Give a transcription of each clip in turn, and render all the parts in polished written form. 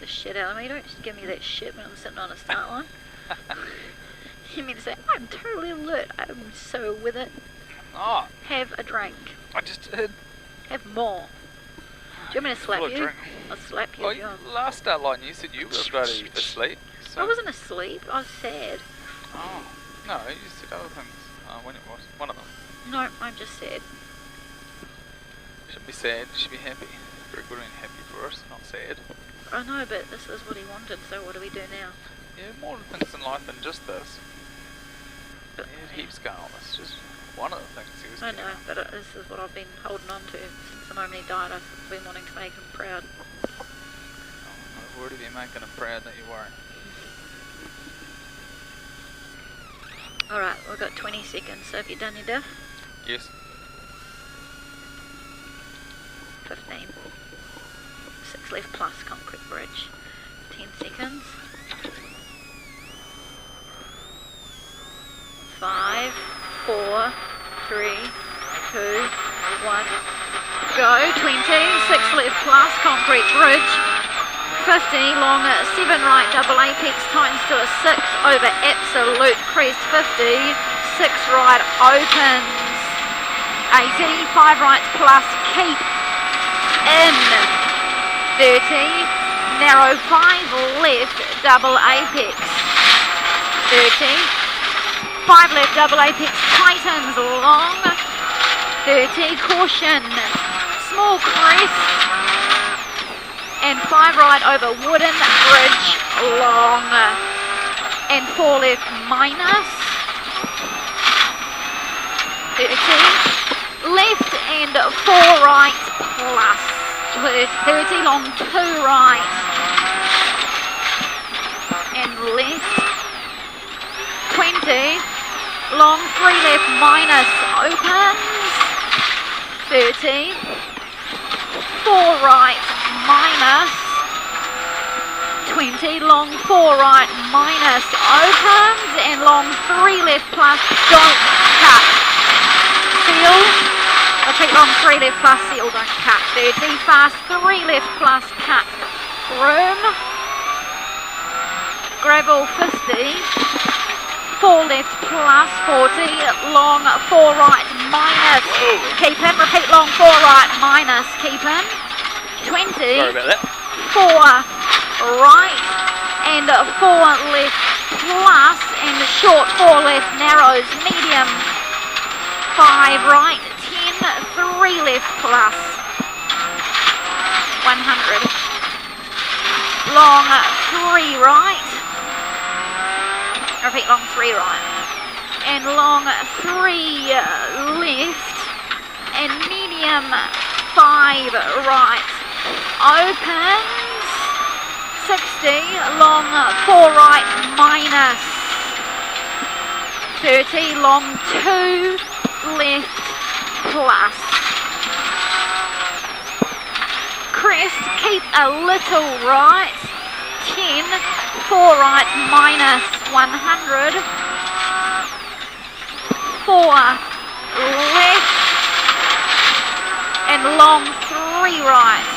the shit out of me. Don't just give me that shit when I'm sitting on a start line. You mean to say, I'm totally alert. I'm so with it. Oh, Have a drink. I just did. Have more. Do you want me to slap Full of you? drink. I'll slap you. Well, John. last start line you said you were bloody asleep. So. I wasn't asleep. I was sad. Oh, no, you said other things. When it was one of them. No, I'm just sad. You shouldn't be sad, you should be happy. Very good and happy for us, not sad. I know, but this is what he wanted, so what do we do now? Yeah, more things in life than just this. But, Yeah, heaps going on. It's just one of the things he was I keen know, on. but this is what I've been holding on to since the moment he died. I've been wanting to make him proud. Oh, I've already been making him proud, don't you worry. Alright, we've got 20 seconds, so have you done your diff? Yes. 15. 6 left plus concrete bridge. 10 seconds. 5, 4, 3, 2, 1. Go. 20. 6 left plus concrete bridge. 50 long 7 right double apex times to a 6 over absolute crest 50. 6 right opens. 80. 5 right plus keep in. 30. Narrow 5 left double apex. 30. 5 left double apex tightens long. 30. Caution. Small crest. And 5 right over wooden bridge long. And 4 left minus. 30. Left and 4 right plus. 30 long 2 right. And left. 20. Long 3 left minus opens. 30. 4 right minus. 20. Long 4 right minus opens. And long 3 left plus don't cut. Seal. Repeat long 3 left plus seal don't cut. 30. Fast 3 left plus cut. Room. Gravel 50. 4 left plus 40, long 4 right minus, keep in, repeat long 4 right minus, keep in, 20, Sorry about that. 4 right and 4 left plus, and short 4 left narrows, medium 5 right, 10, 3 left plus, 100, long 3 right, repeat long 3 right, and long 3 left, and medium 5 right, opens, 60, long 4 right minus, 30, long 2 left plus, crest, keep a little right, 10, 4 right minus 100, 4 left, and long 3 right,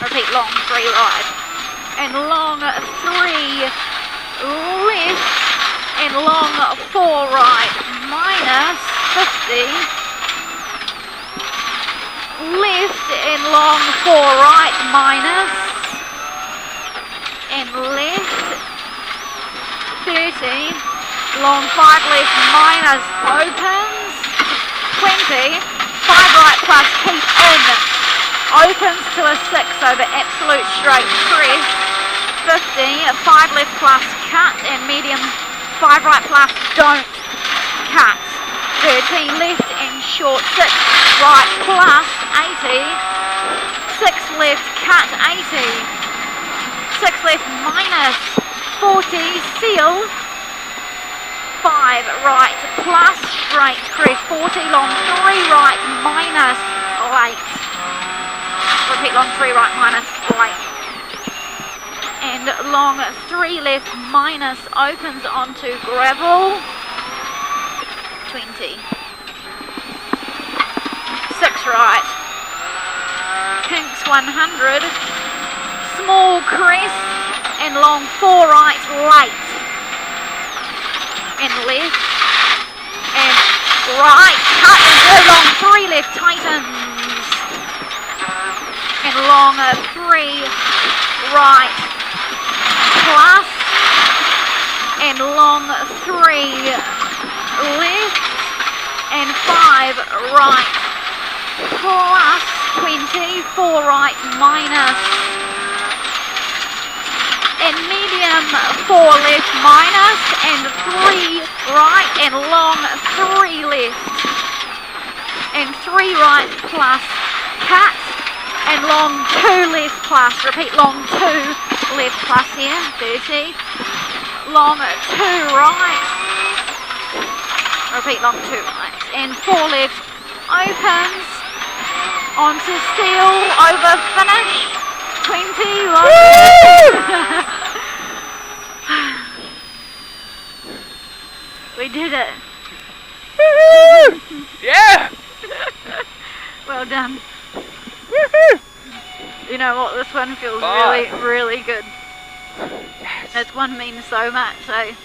repeat long 3 right, and long 3 left, and long 4 right minus 50, left and long 4 right minus, and left 30, long 5 left minus opens, 20, 5 right plus keep in, opens to a 6 over absolute straight crest, 50, 5 left plus cut, and medium 5 right plus don't cut, 30 left and short 6 right plus 80, 6 left cut 80, 6 left minus 40 seal, 5 right plus straight crest 40, long 3 right minus late, repeat long 3 right minus late, and long 3 left minus opens onto gravel, 20, 6 right, kinks 100. Small crest and long 4 right, late. And left. And right, cut and go long 3 left, tightens. And long 3 right, plus. And long 3 left. And 5 right, plus 20, 4 right, minus. And medium 4 left, minus. And 3 right, and long 3 left. And 3 right, plus, cut. And long 2 left, plus. Repeat, long 2 left, plus here, 30. Long 2 right. Repeat, long 2 right. And 4 left, opens. Onto seal, over finish. 20, long. We did it. Yeah! Well done. Woohoo! You know what, this one feels Bye. really, really good. Yes. This one means so much, eh?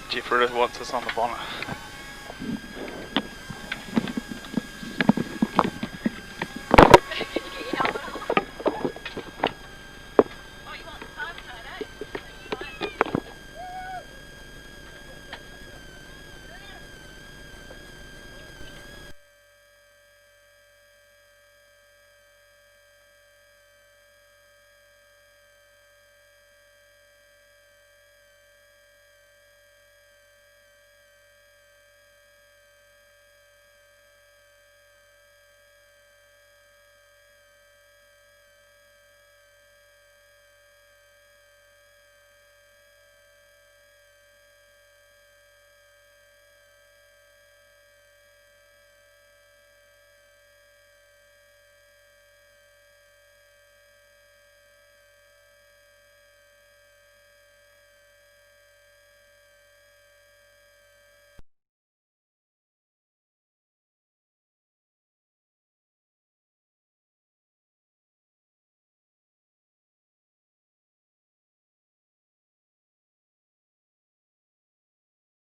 Jeff Ritter wants us on the bonnet.